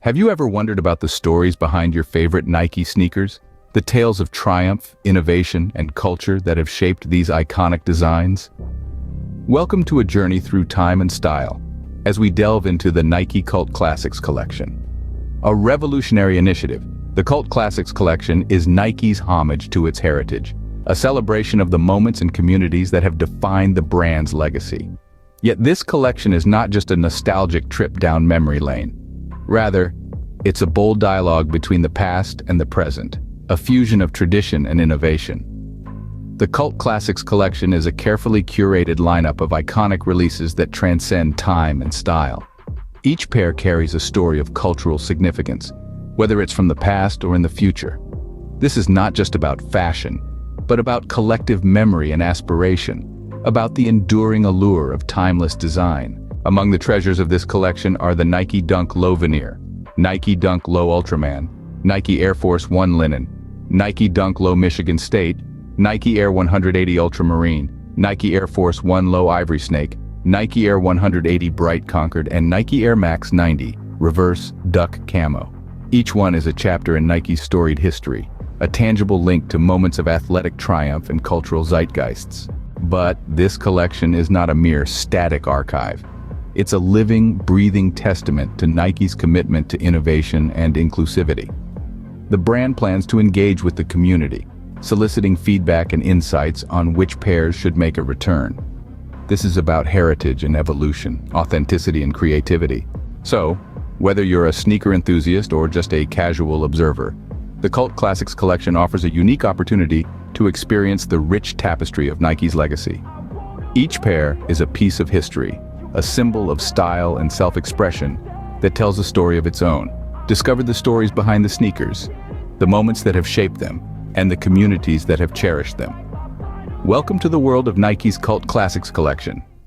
Have you ever wondered about the stories behind your favorite Nike sneakers? The tales of triumph, innovation, and culture that have shaped these iconic designs? Welcome to a journey through time and style, as we delve into the Nike Cult Classics Collection. A revolutionary initiative, the Cult Classics Collection is Nike's homage to its heritage, a celebration of the moments and communities that have defined the brand's legacy. Yet this collection is not just a nostalgic trip down memory lane. Rather, it's a bold dialogue between the past and the present, a fusion of tradition and innovation. The Cult Classics Collection is a carefully curated lineup of iconic releases that transcend time and style. Each pair carries a story of cultural significance, whether it's from the past or in the future. This is not just about fashion, but about collective memory and aspiration, about the enduring allure of timeless design. Among the treasures of this collection are the Nike Dunk Low Veneer, Nike Dunk Low Ultraman, Nike Air Force 1 Linen, Nike Dunk Low Michigan State, Nike Air 180 Ultramarine, Nike Air Force 1 Low Ivory Snake, Nike Air 180 Bright Concord, and Nike Air Max 90 Reverse Duck Camo. Each one is a chapter in Nike's storied history, a tangible link to moments of athletic triumph and cultural zeitgeists. But this collection is not a mere static archive. It's a living, breathing testament to Nike's commitment to innovation and inclusivity. The brand plans to engage with the community, soliciting feedback and insights on which pairs should make a return. This is about heritage and evolution, authenticity and creativity. So, whether you're a sneaker enthusiast or just a casual observer, the Cult Classics Collection offers a unique opportunity to experience the rich tapestry of Nike's legacy. Each pair is a piece of history, a symbol of style and self-expression that tells a story of its own. Discover the stories behind the sneakers, the moments that have shaped them, and the communities that have cherished them. Welcome to the world of Nike's Cult Classics Collection.